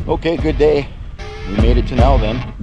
Okay, good day. We made it to Nowthen.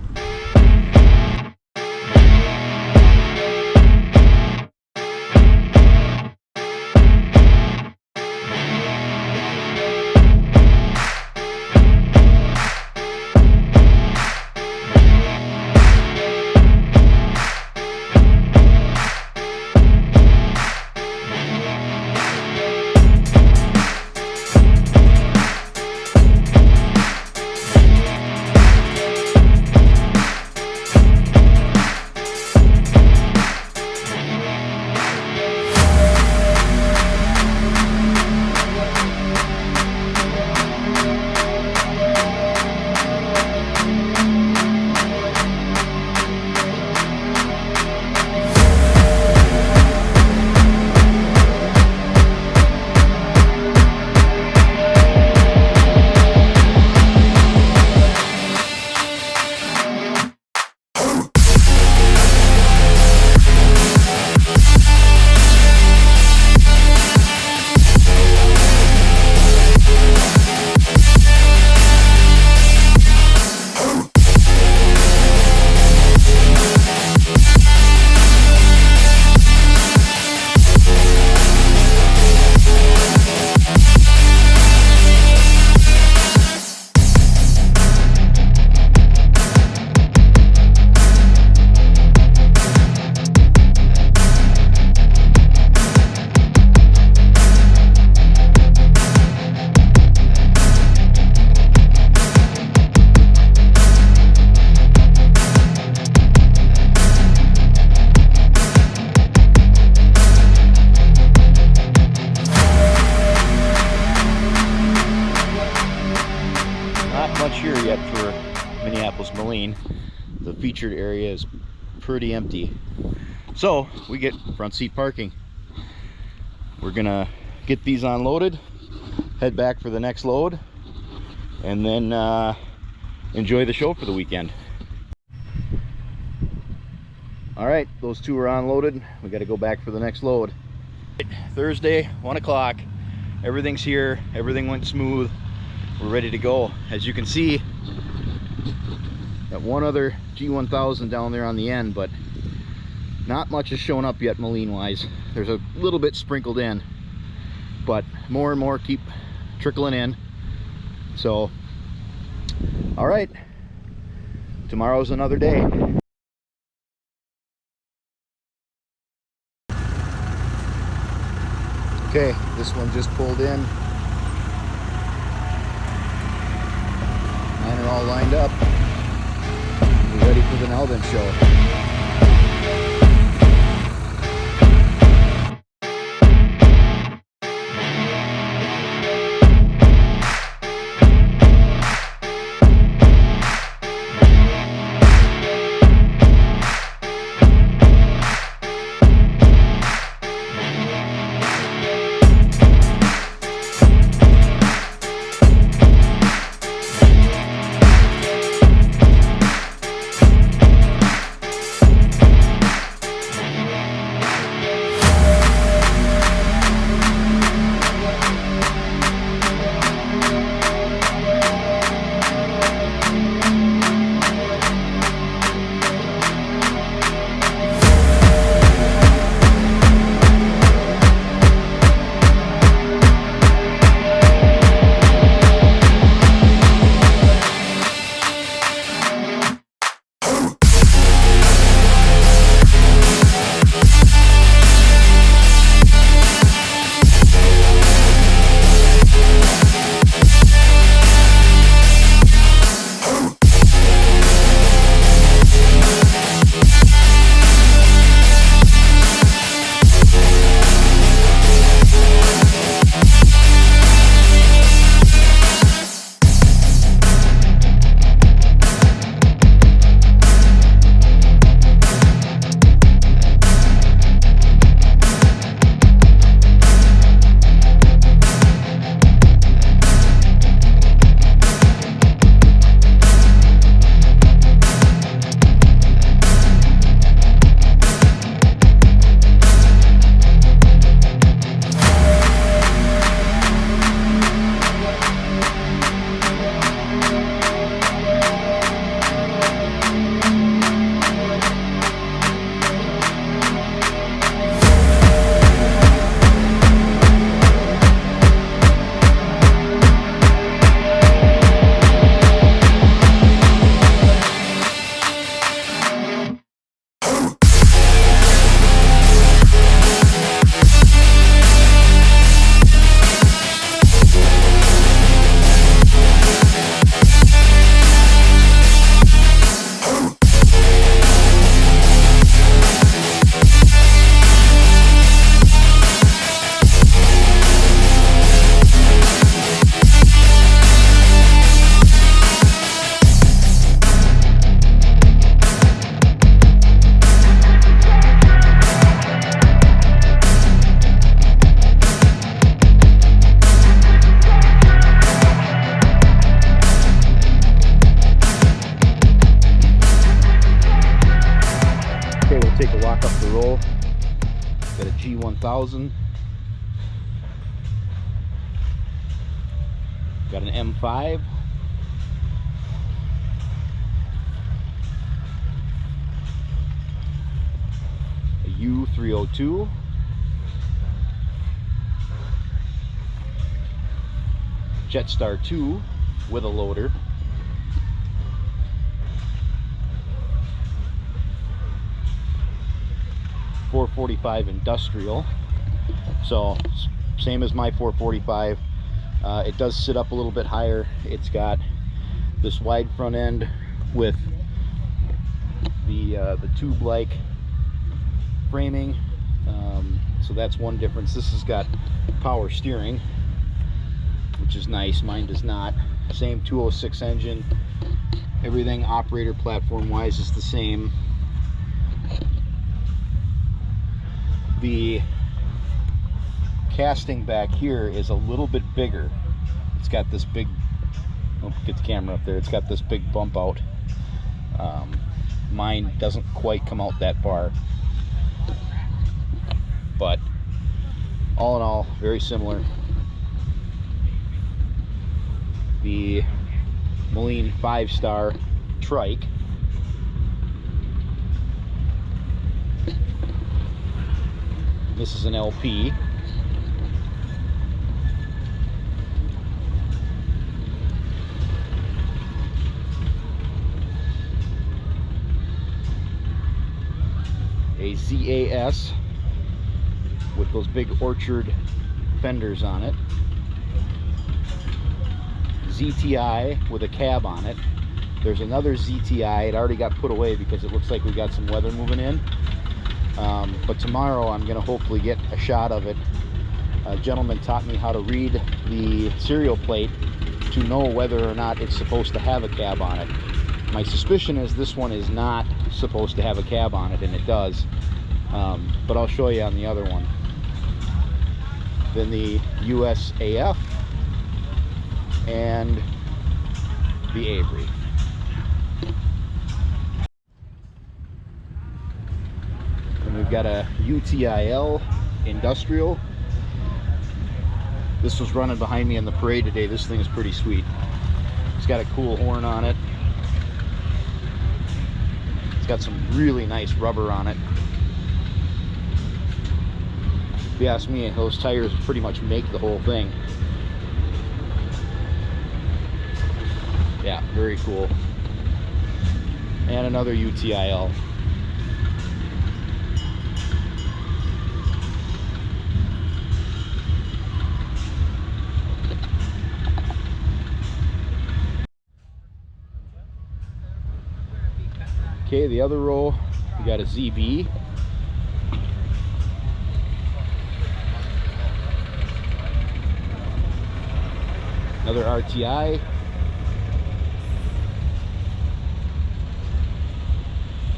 Much here yet for Minneapolis-Moline. The featured area is pretty empty, so we get front seat parking. We're gonna get these unloaded, head back for the next load, and then enjoy the show for the weekend. All right, those two are unloaded. We got to go back for the next load. Thursday, 1 o'clock. Everything's here. Everything went smooth. We're ready to go. As you can see, got one other G1000 down there on the end, but not much has shown up yet Moline wise. There's a little bit sprinkled in, but more and more keep trickling in. So, all right, tomorrow's another day. Okay, this one just pulled in. Mine are all lined up. We're ready for the Nowthen show. 12,000. Got an M5. A U302. Jetstar 2 with a loader. .445 industrial. So same as my 445. It does sit up a little bit higher. It's got this wide front end with the tube-like framing. So that's one difference. This has got power steering, which is nice. Mine does not. Same 206 engine. Everything operator platform wise is the same. The casting back here is a little bit bigger. It's got this big, oh, get the camera up there, it's got this big bump out. Mine doesn't quite come out that far, but all in all, very similar. The Moline 5-star trike. This is an LP. A ZAS with those big orchard fenders on it. ZTI with a cab on it. There's another ZTI. It already got put away because it looks like we got some weather moving in. But tomorrow I'm going to hopefully get a shot of it. A gentleman taught me how to read the serial plate to know whether or not it's supposed to have a cab on it. My suspicion is this one is not supposed to have a cab on it, and it does. But I'll show you on the other one. Then the USAF and the Avery. And we've got a UTIL industrial. This was running behind me in the parade today. This thing is pretty sweet. It's got a cool horn on it. It's got some really nice rubber on it. If you ask me, those tires pretty much make the whole thing. Yeah, very cool. And another UTIL. Okay, the other row, we got a ZB. Another RTI.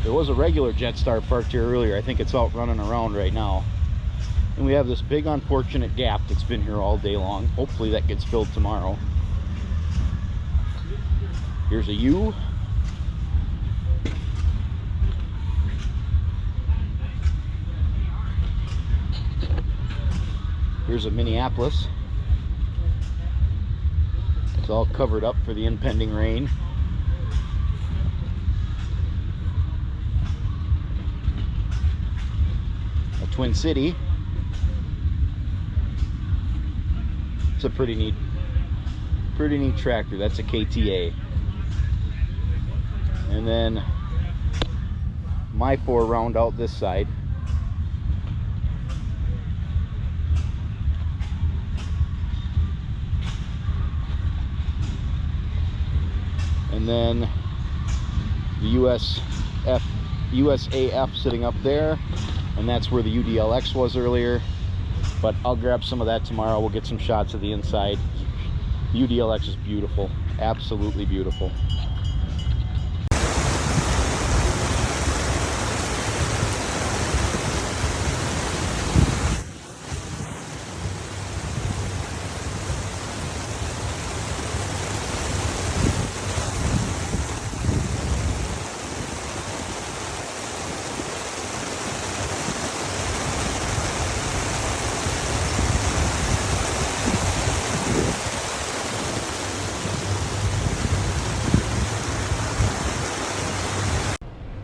There was a regular Jetstar parked here earlier. I think it's out running around right now. And we have this big unfortunate gap that's been here all day long. Hopefully that gets filled tomorrow. Here's a U. Here's a Minneapolis. It's all covered up for the impending rain. A Twin City. It's a pretty neat tractor. That's a KTA. And then my 4 round out this side. And then the USAF sitting up there, and that's where the UDLX was earlier. But I'll grab some of that tomorrow. We'll get some shots of the inside. The UDLX is beautiful, absolutely beautiful.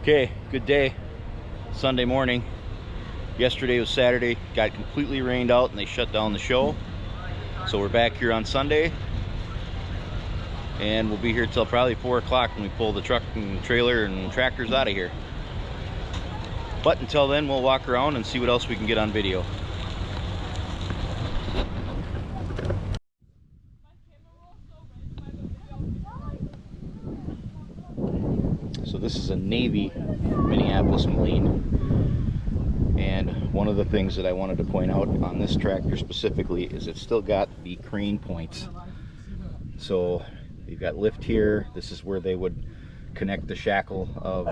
Okay, good day. Sunday morning. Yesterday was Saturday. Got completely rained out and they shut down the show. So we're back here on Sunday. And we'll be here till probably 4 o'clock when we pull the truck and trailer and tractors out of here. But until then, we'll walk around and see what else we can get on video. So this is a Navy Minneapolis Moline, and one of the things that I wanted to point out on this tractor specifically is it's still got the crane points. So you've got lift here. This is where they would connect the shackle of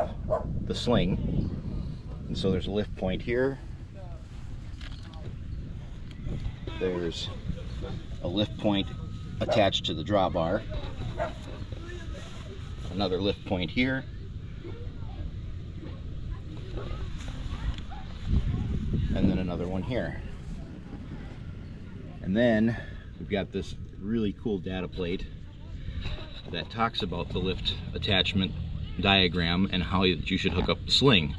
the sling, and so there's a lift point here. There's a lift point attached to the drawbar, another lift point here, and then another one here. And then we've got this really cool data plate that talks about the lift attachment diagram and how you should hook up the sling.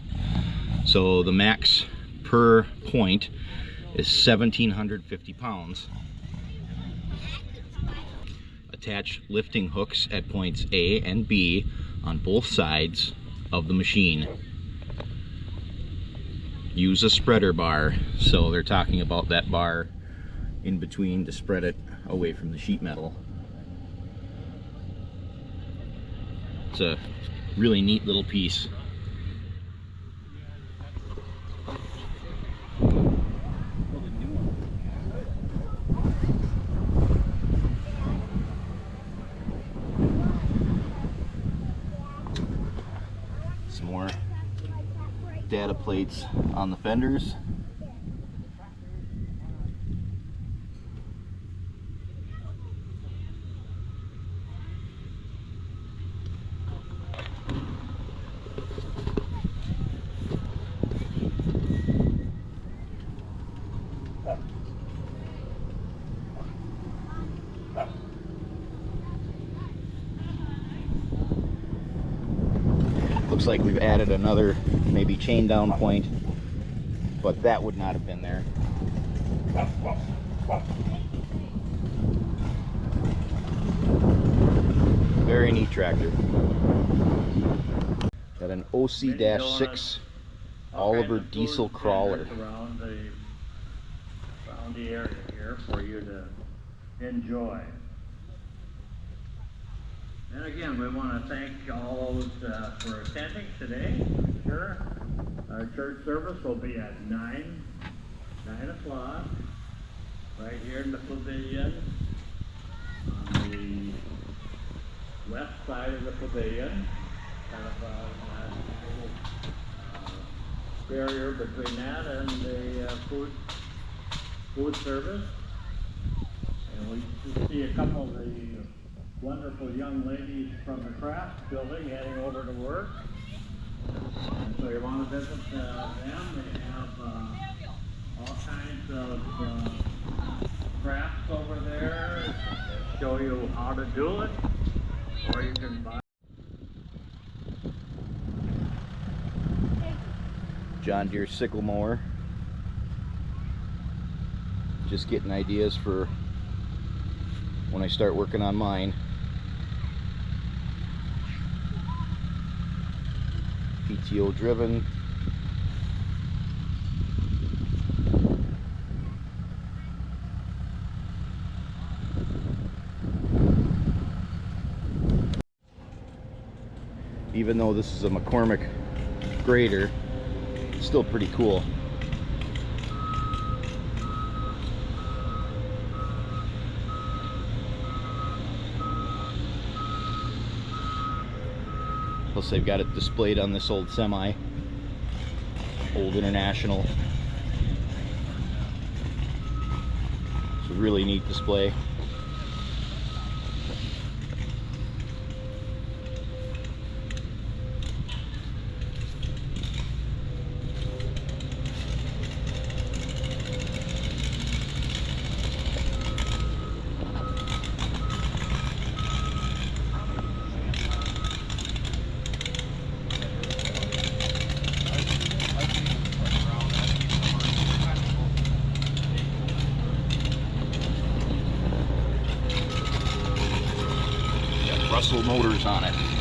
So the max per point is 1,750 pounds. Attach lifting hooks at points A and B on both sides of the machine. Use a spreader bar, so they're talking about that bar in between to spread it away from the sheet metal. It's a really neat little piece. Some more data plates on the fenders. Looks like we've added another maybe chain down point, but that would not have been there. Very neat tractor. Got an OC-6 Oliver diesel crawler. Around the area here for you to enjoy. And again, we want to thank all those for attending today. Sure. Our church service will be at 9 o'clock, right here in the pavilion, on the west side of the pavilion. Kind of a little barrier between that and the food service. And we just see a couple of the wonderful young ladies from the craft building heading over to work. And so you want to visit them. They have all kinds of crafts over there that show you how to do it, or you can buy. John Deere sickle mower. Just getting ideas for when I start working on mine. PTO driven. Even though this is a McCormick grader, it's still pretty cool. Plus they've got it displayed on this old semi, old International. It's a really neat display. diesel motors on it.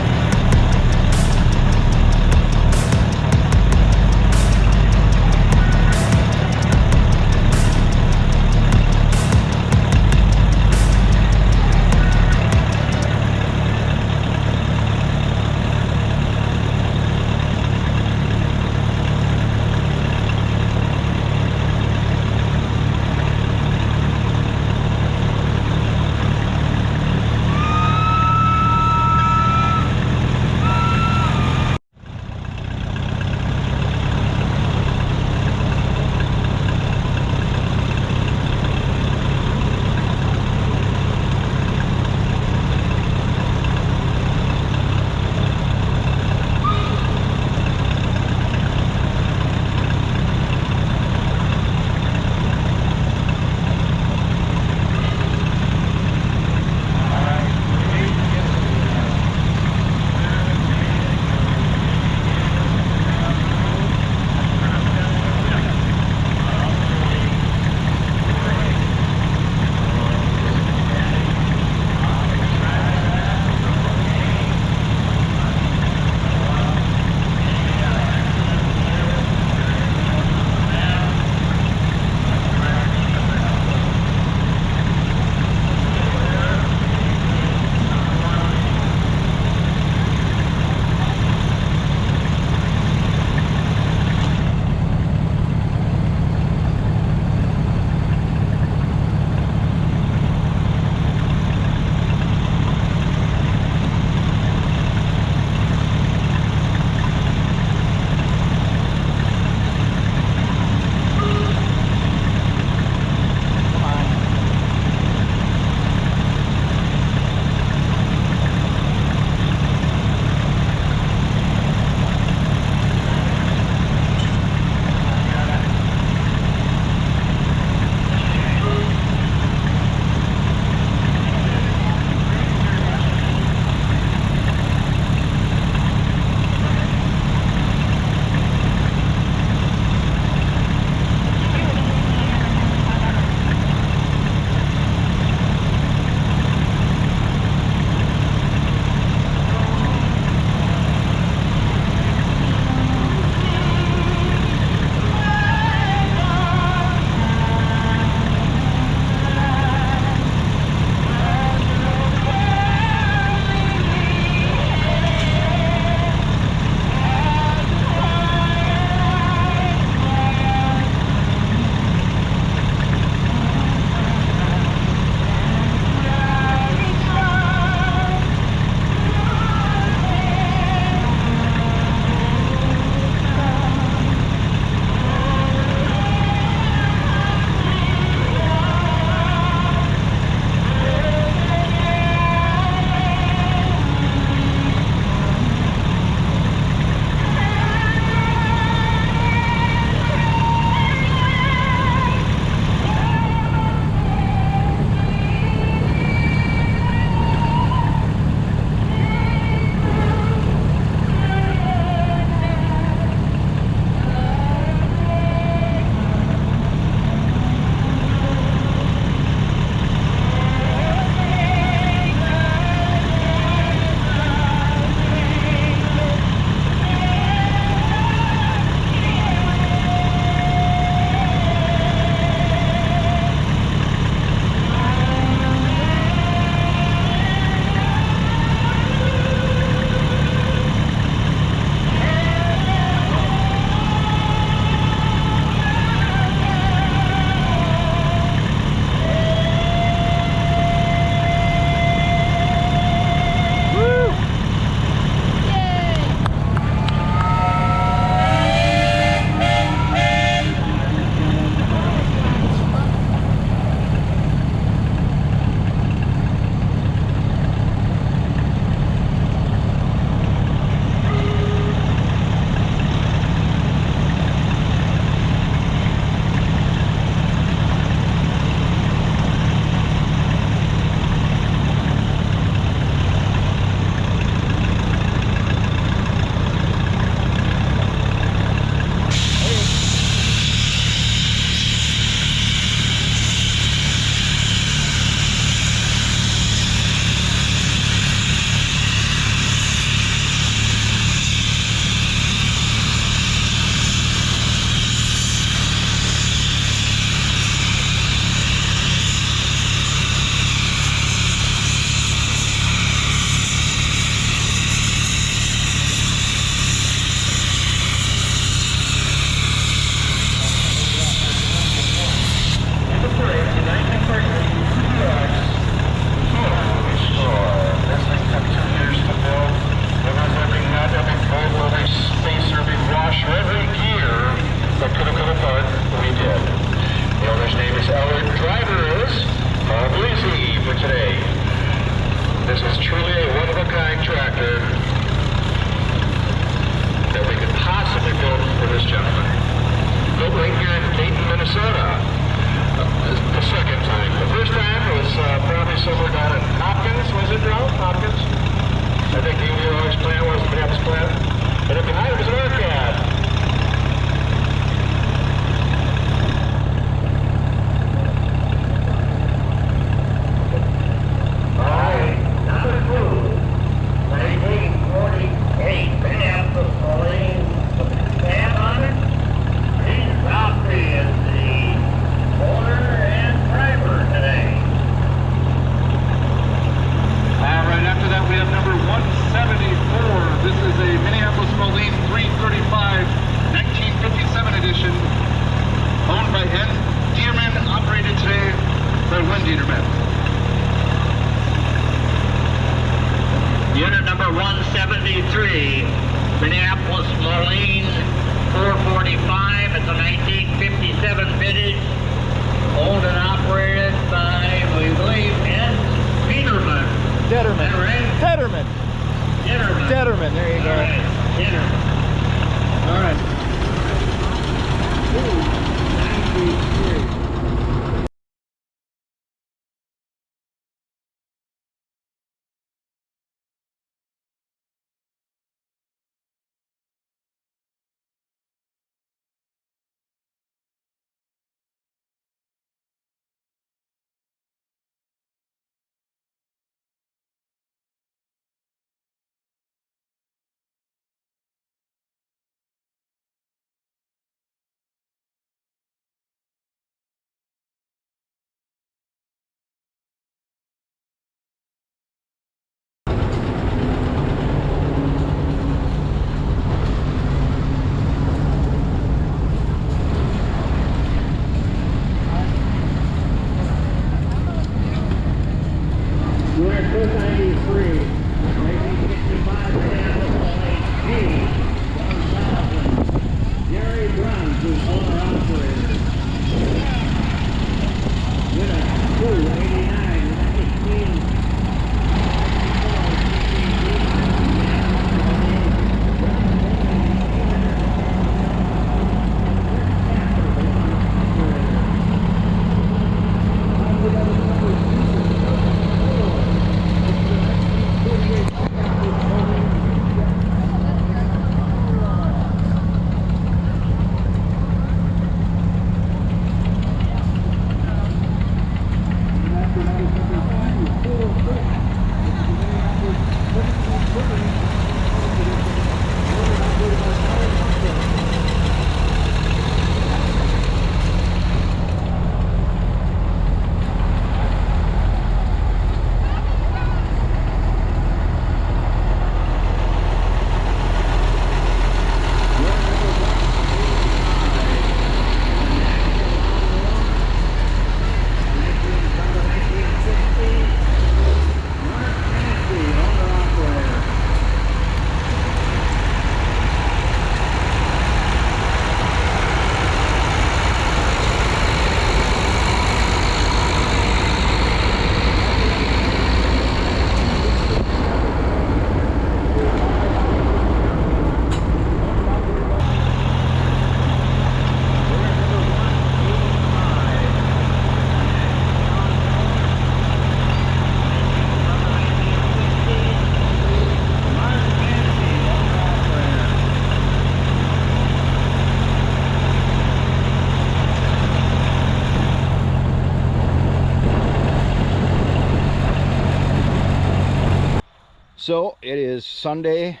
So it is Sunday.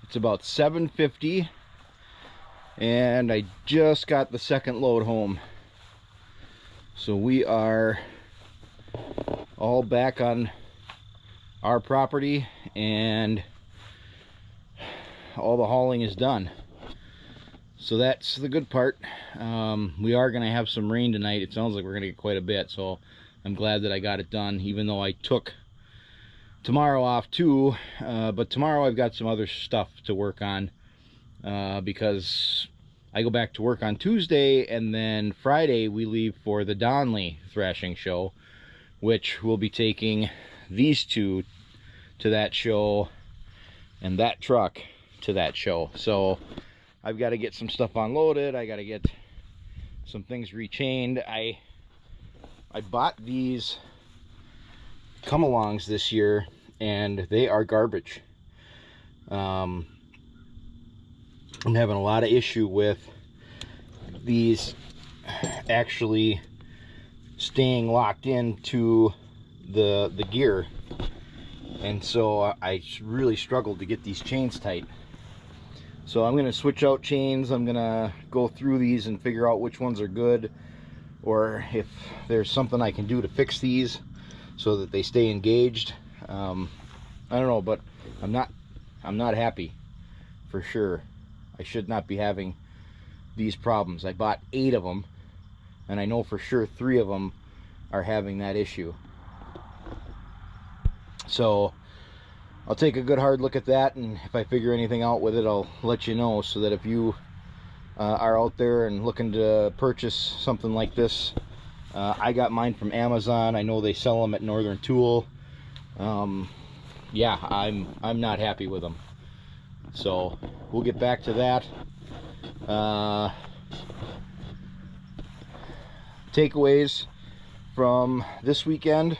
It's about 7:50 and I just got the second load home. So we are all back on our property and all the hauling is done. So that's the good part. We are going to have some rain tonight. It sounds like we're going to get quite a bit, so I'm glad that I got it done, even though I took tomorrow off too. But tomorrow I've got some other stuff to work on, because I go back to work on Tuesday, and then Friday we leave for the Donley thrashing show, which will be taking these two to that show and that truck to that show. So I've got to get some stuff unloaded. I got to get some things rechained. I bought these come-alongs this year and they are garbage. I'm having a lot of issue with these actually staying locked into the gear, and so I really struggled to get these chains tight. So I'm going to switch out chains. I'm going to go through these and figure out which ones are good, or if there's something I can do to fix these so that they stay engaged. I don't know, but I'm not happy for sure. I should not be having these problems. I bought 8 of them and I know for sure 3 of them are having that issue. So I'll take a good hard look at that, and if I figure anything out with it, I'll let you know, so that if you are out there and looking to purchase something like this, I got mine from Amazon. I know they sell them at Northern Tool. Yeah, I'm not happy with them. So we'll get back to that. Takeaways from this weekend: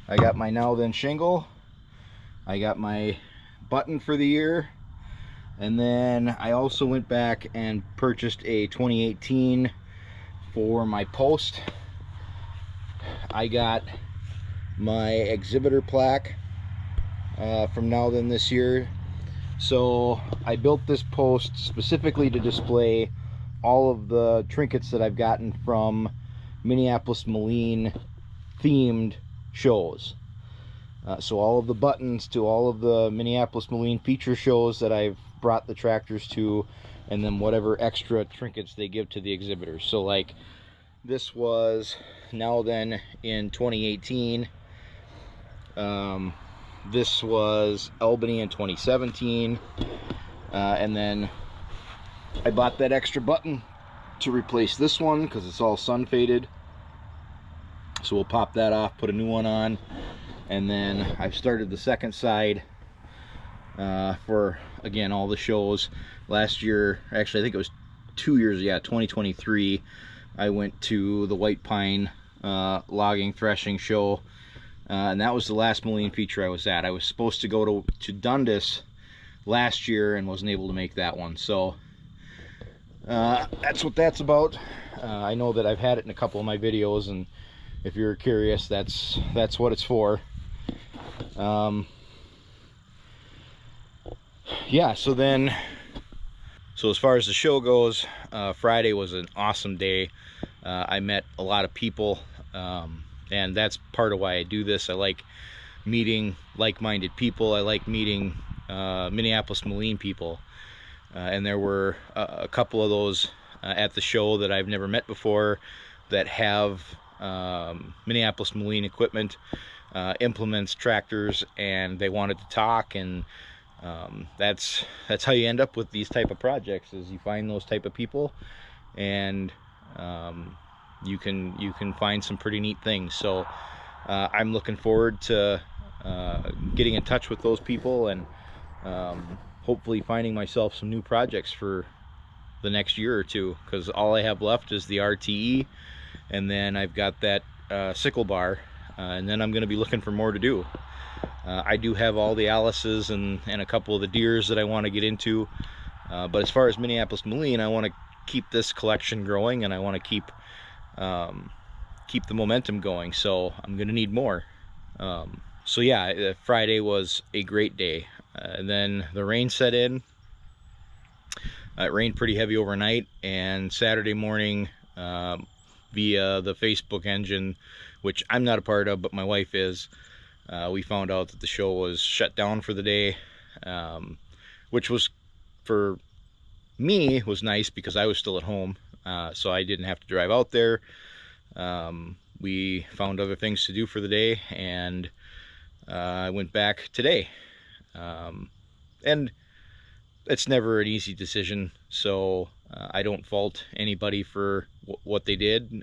I got my Nowthen shingle, I got my button for the year, and then I also went back and purchased a 2018 for my post. I got my exhibitor plaque from Nowthen this year. So I built this post specifically to display all of the trinkets that I've gotten from Minneapolis Moline themed shows. So all of the buttons to all of the Minneapolis Moline feature shows that I've brought the tractors to, and then whatever extra trinkets they give to the exhibitors. So like this was Nowthen in 2018. This was Albany in 2017. And then I bought that extra button to replace this one because it's all sun faded. So we'll pop that off, put a new one on. And then I've started the second side for, again, all the shows. Last year, actually I think it was 2 years, yeah, 2023, I went to the White Pine logging threshing show, and that was the last Moline feature I was at. I was supposed to go to Dundas last year and wasn't able to make that one. So that's what that's about. I know that I've had it in a couple of my videos, and if you're curious, that's what it's for. Yeah, so as far as the show goes, Friday was an awesome day. I met a lot of people, and that's part of why I do this. I like meeting like-minded people. I like meeting Minneapolis Moline people, and there were a couple of those at the show that I've never met before that have Minneapolis Moline equipment, implements, tractors, and they wanted to talk. And that's how you end up with these type of projects, is you find those type of people, and you can find some pretty neat things. So I'm looking forward to getting in touch with those people, and hopefully finding myself some new projects for the next year or two, because all I have left is the RTE, and then I've got that sickle bar, and then I'm going to be looking for more to do. I do have all the Alice's and a couple of the deers that I want to get into, but as far as Minneapolis Moline, I want to keep this collection growing, and I want to keep the momentum going. So I'm going to need more. So yeah, Friday was a great day. And then the rain set in. It rained pretty heavy overnight, and Saturday morning, via the Facebook engine, which I'm not a part of, but my wife is, we found out that the show was shut down for the day, which was, for me, was nice because I was still at home, so I didn't have to drive out there. We found other things to do for the day, and I went back today. And it's never an easy decision, so I don't fault anybody for what they did.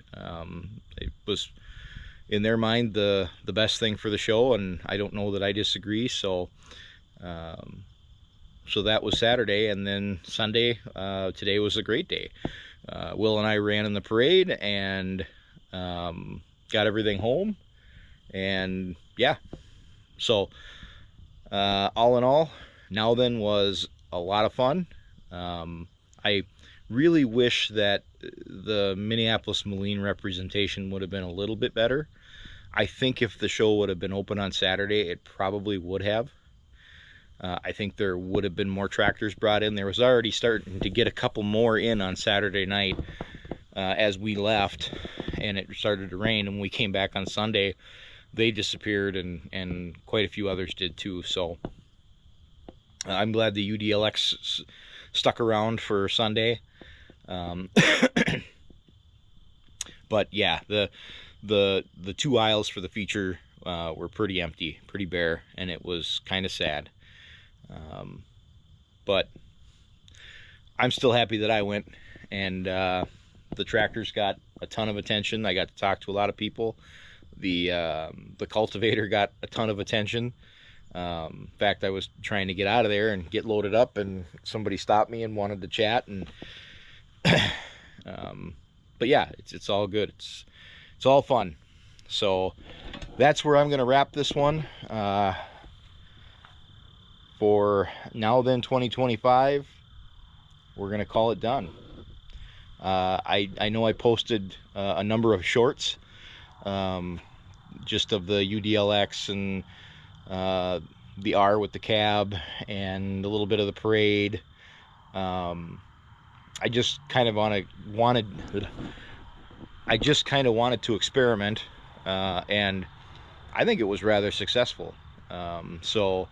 It was, in their mind, the best thing for the show, and I don't know that I disagree. So so that was Saturday, and then Sunday, today was a great day. Will and I ran in the parade and got everything home, and yeah, so all in all, Nowthen was a lot of fun. I really wish that the Minneapolis Moline representation would have been a little bit better. I think if the show would have been open on Saturday, it probably would have. I think there would have been more tractors brought in. There was already starting to get a couple more in on Saturday night as we left, and it started to rain. And when we came back on Sunday, they disappeared, and quite a few others did too. So I'm glad the UDLX stuck around for Sunday. But yeah, the two aisles for the feature were pretty empty, pretty bare, and it was kind of sad. But I'm still happy that I went, and the tractors got a ton of attention. I got to talk to a lot of people. The cultivator got a ton of attention. In fact, I was trying to get out of there and get loaded up, and somebody stopped me and wanted to chat. And but yeah, it's all good. It's all fun. So that's where I'm going to wrap this one for Nowthen 2025. We're going to call it done. I know I posted a number of shorts, just of the UDLX and the R with the cab and a little bit of the parade. I just kind of wanted to experiment, and I think it was rather successful. So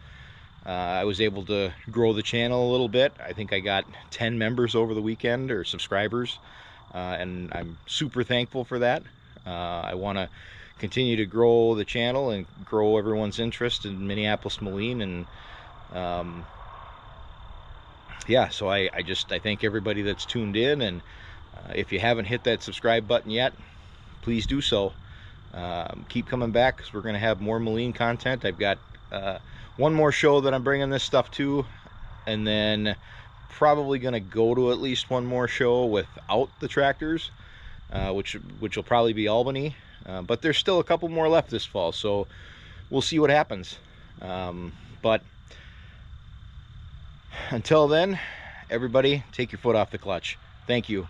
I was able to grow the channel a little bit. I think I got 10 members over the weekend, or subscribers, and I'm super thankful for that. I want to continue to grow the channel and grow everyone's interest in Minneapolis Moline, and yeah, so I thank everybody that's tuned in, and if you haven't hit that subscribe button yet, please do so. Keep coming back, because we're going to have more Moline content. I've got one more show that I'm bringing this stuff to, and then probably going to go to at least one more show without the tractors, which will probably be Albany. But there's still a couple more left this fall, so we'll see what happens. But until then, everybody, take your foot off the clutch. Thank you.